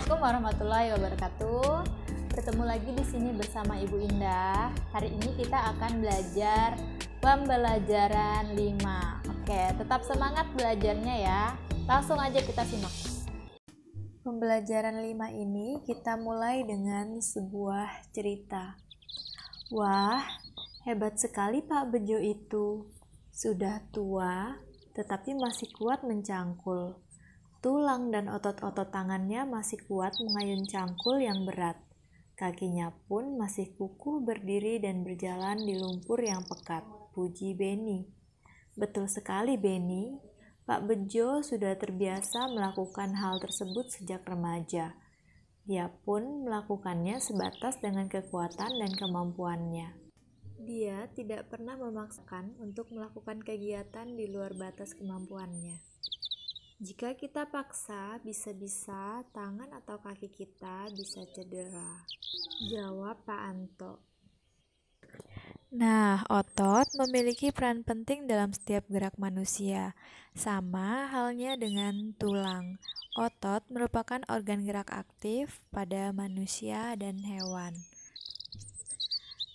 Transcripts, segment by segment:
Assalamualaikum warahmatullahi wabarakatuh. Bertemu lagi di sini bersama Ibu Indah. Hari ini kita akan belajar pembelajaran 5. Oke, tetap semangat belajarnya ya. Langsung aja kita simak. Pembelajaran 5 ini kita mulai dengan sebuah cerita. Wah, hebat sekali Pak Bejo itu. Sudah tua, tetapi masih kuat mencangkul. Tulang dan otot-otot tangannya masih kuat mengayun cangkul yang berat. Kakinya pun masih kukuh berdiri dan berjalan di lumpur yang pekat. Puji Beni. Betul sekali Beni. Pak Bejo sudah terbiasa melakukan hal tersebut sejak remaja. Dia pun melakukannya sebatas dengan kekuatan dan kemampuannya. Dia tidak pernah memaksakan untuk melakukan kegiatan di luar batas kemampuannya. Jika kita paksa, bisa-bisa tangan atau kaki kita bisa cedera. Jawab Pak Anto. Nah, otot memiliki peran penting dalam setiap gerak manusia. Sama halnya dengan tulang. Otot merupakan organ gerak aktif pada manusia dan hewan.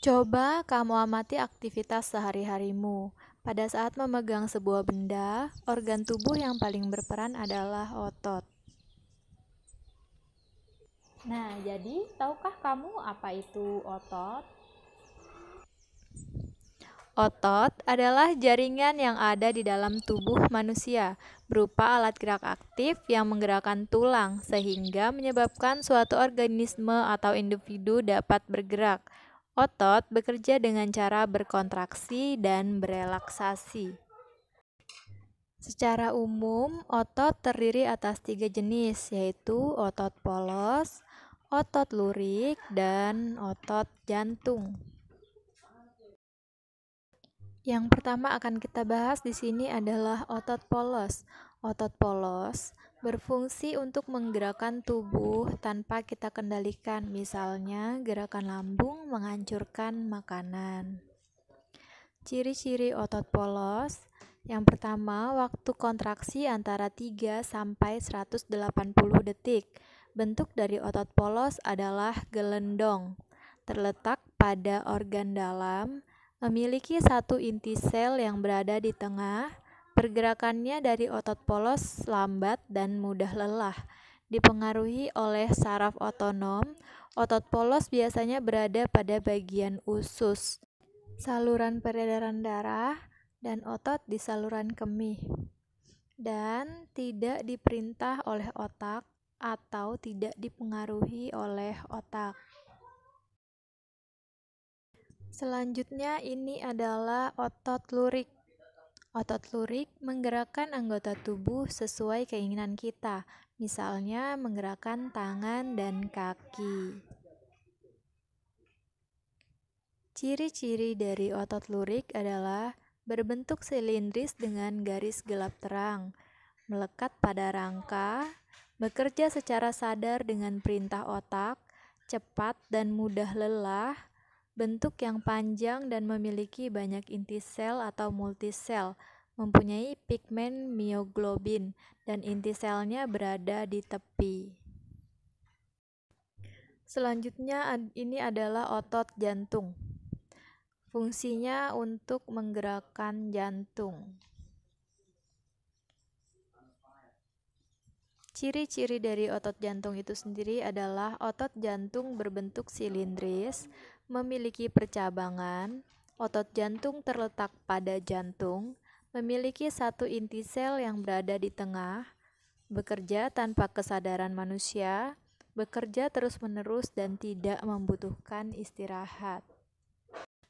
Coba kamu amati aktivitas sehari-harimu. Pada saat memegang sebuah benda, organ tubuh yang paling berperan adalah otot. Nah, jadi tahukah kamu apa itu otot? Otot adalah jaringan yang ada di dalam tubuh manusia, berupa alat gerak aktif yang menggerakkan tulang, sehingga menyebabkan suatu organisme atau individu dapat bergerak. Otot bekerja dengan cara berkontraksi dan berelaksasi. Secara umum, otot terdiri atas 3 jenis, yaitu otot polos, otot lurik, dan otot jantung. Yang pertama akan kita bahas di sini adalah otot polos. Otot polos berfungsi untuk menggerakkan tubuh tanpa kita kendalikan, misalnya gerakan lambung menghancurkan makanan. Ciri-ciri otot polos. Yang pertama, waktu kontraksi antara 3 sampai 180 detik. Bentuk dari otot polos adalah gelendong. Terletak pada organ dalam, memiliki satu inti sel yang berada di tengah. Pergerakannya dari otot polos lambat dan mudah lelah. Dipengaruhi oleh saraf otonom, otot polos biasanya berada pada bagian usus, saluran peredaran darah, dan otot di saluran kemih, dan tidak diperintah oleh otak atau tidak dipengaruhi oleh otak. Selanjutnya ini adalah otot lurik. Otot lurik menggerakkan anggota tubuh sesuai keinginan kita, misalnya menggerakkan tangan dan kaki. Ciri-ciri dari otot lurik adalah berbentuk silindris dengan garis gelap terang, melekat pada rangka, bekerja secara sadar dengan perintah otak, cepat dan mudah lelah, bentuk yang panjang dan memiliki banyak inti sel atau multisel, mempunyai pigmen mioglobin, dan inti selnya berada di tepi. Selanjutnya ini adalah otot jantung. Fungsinya untuk menggerakkan jantung. Ciri-ciri dari otot jantung itu sendiri adalah otot jantung berbentuk silindris, memiliki percabangan, otot jantung terletak pada jantung, memiliki satu inti sel yang berada di tengah, bekerja tanpa kesadaran manusia, bekerja terus-menerus dan tidak membutuhkan istirahat.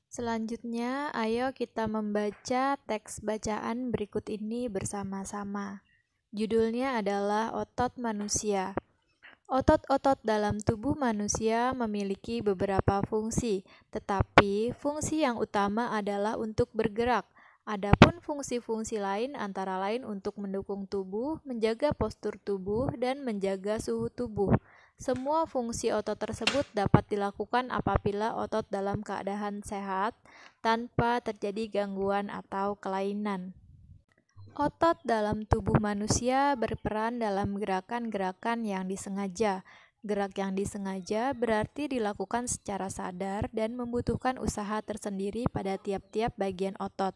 Selanjutnya, ayo kita membaca teks bacaan berikut ini bersama-sama. Judulnya adalah Otot Manusia. Otot-otot dalam tubuh manusia memiliki beberapa fungsi, tetapi fungsi yang utama adalah untuk bergerak. Adapun fungsi-fungsi lain antara lain untuk mendukung tubuh, menjaga postur tubuh, dan menjaga suhu tubuh. Semua fungsi otot tersebut dapat dilakukan apabila otot dalam keadaan sehat, tanpa terjadi gangguan atau kelainan. Otot dalam tubuh manusia berperan dalam gerakan-gerakan yang disengaja. Gerak yang disengaja berarti dilakukan secara sadar dan membutuhkan usaha tersendiri pada tiap-tiap bagian otot.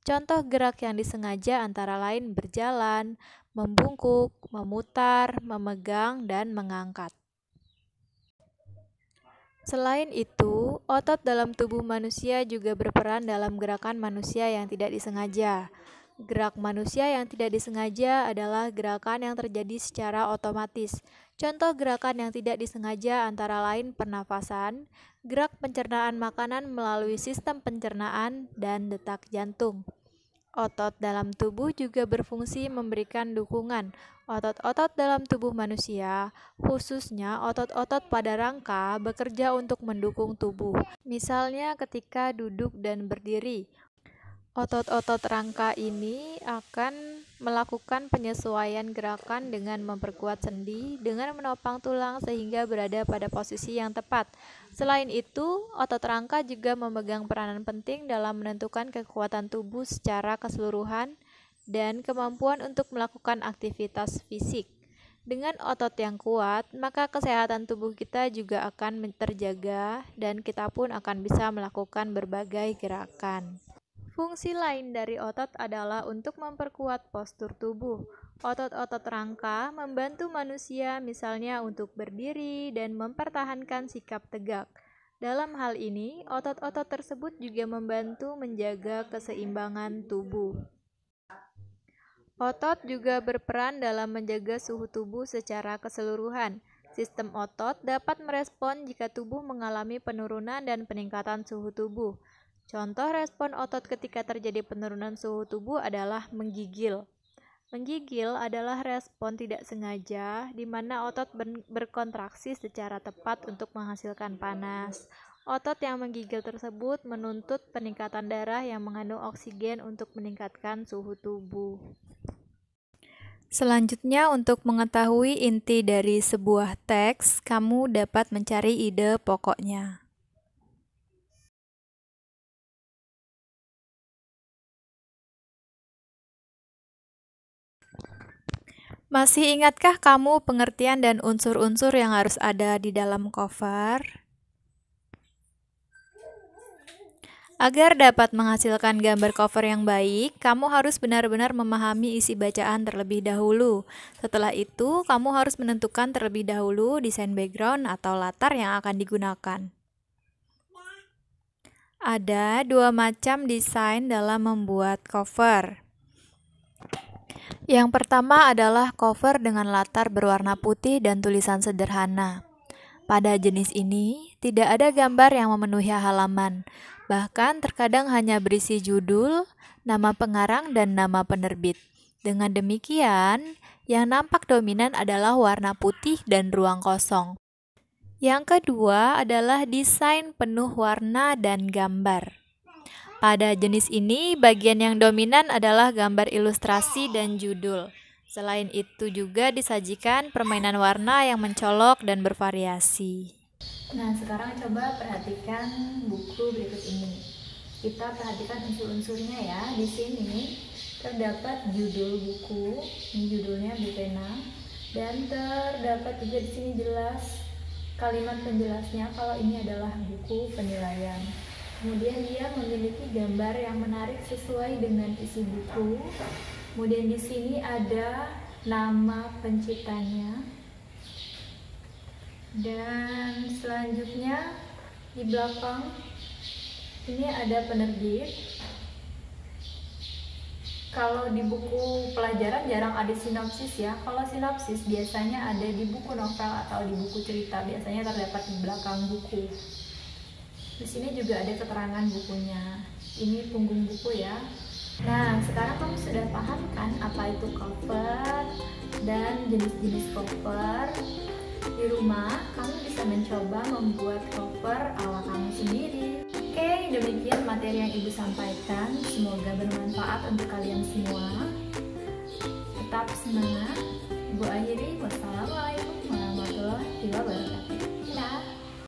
Contoh gerak yang disengaja antara lain berjalan, membungkuk, memutar, memegang, dan mengangkat. Selain itu, otot dalam tubuh manusia juga berperan dalam gerakan manusia yang tidak disengaja. Gerak manusia yang tidak disengaja adalah gerakan yang terjadi secara otomatis. Contoh gerakan yang tidak disengaja antara lain pernafasan, gerak pencernaan makanan melalui sistem pencernaan, dan detak jantung. Otot dalam tubuh juga berfungsi memberikan dukungan. Otot-otot dalam tubuh manusia, khususnya otot-otot pada rangka, bekerja untuk mendukung tubuh. Misalnya ketika duduk dan berdiri, otot-otot rangka ini akan melakukan penyesuaian gerakan dengan memperkuat sendi dengan menopang tulang sehingga berada pada posisi yang tepat. Selain itu, otot rangka juga memegang peranan penting dalam menentukan kekuatan tubuh secara keseluruhan dan kemampuan untuk melakukan aktivitas fisik. Dengan otot yang kuat, maka kesehatan tubuh kita juga akan terjaga dan kita pun akan bisa melakukan berbagai gerakan. Fungsi lain dari otot adalah untuk memperkuat postur tubuh. Otot-otot rangka membantu manusia misalnya untuk berdiri dan mempertahankan sikap tegak. Dalam hal ini, otot-otot tersebut juga membantu menjaga keseimbangan tubuh. Otot juga berperan dalam menjaga suhu tubuh secara keseluruhan. Sistem otot dapat merespon jika tubuh mengalami penurunan dan peningkatan suhu tubuh. Contoh respon otot ketika terjadi penurunan suhu tubuh adalah menggigil. Menggigil adalah respon tidak sengaja di mana otot berkontraksi secara tepat untuk menghasilkan panas. Otot yang menggigil tersebut menuntut peningkatan darah yang mengandung oksigen untuk meningkatkan suhu tubuh. Selanjutnya, untuk mengetahui inti dari sebuah teks, kamu dapat mencari ide pokoknya. Masih ingatkah kamu pengertian dan unsur-unsur yang harus ada di dalam cover? Agar dapat menghasilkan gambar cover yang baik, kamu harus benar-benar memahami isi bacaan terlebih dahulu. Setelah itu, kamu harus menentukan terlebih dahulu desain background atau latar yang akan digunakan. Ada dua macam desain dalam membuat cover. Yang pertama adalah cover dengan latar berwarna putih dan tulisan sederhana. Pada jenis ini, tidak ada gambar yang memenuhi halaman. Bahkan terkadang hanya berisi judul, nama pengarang, dan nama penerbit. Dengan demikian, yang nampak dominan adalah warna putih dan ruang kosong. Yang kedua adalah desain penuh warna dan gambar. Pada jenis ini, bagian yang dominan adalah gambar ilustrasi dan judul. Selain itu juga disajikan permainan warna yang mencolok dan bervariasi. Nah, sekarang coba perhatikan buku berikut ini. Kita perhatikan unsur-unsurnya ya. Di sini terdapat judul buku, ini judulnya Bupena, dan terdapat juga di sini jelas kalimat penjelasnya kalau ini adalah buku penilaian. Kemudian dia memiliki gambar yang menarik sesuai dengan isi buku. Kemudian di sini ada nama penciptanya. Dan selanjutnya di belakang ini ada penerbit. Kalau di buku pelajaran jarang ada sinopsis ya. Kalau sinopsis biasanya ada di buku novel atau di buku cerita. Biasanya terdapat di belakang buku. Di sini juga ada keterangan bukunya. Ini punggung buku ya. Nah, sekarang kamu sudah paham kan apa itu cover dan jenis-jenis cover. Di rumah, kamu bisa mencoba membuat cover ala kamu sendiri. Oke, demikian materi yang Ibu sampaikan. Semoga bermanfaat untuk kalian semua. Tetap semangat. Ibu akhiri. Wassalamualaikum warahmatullahi wabarakatuh.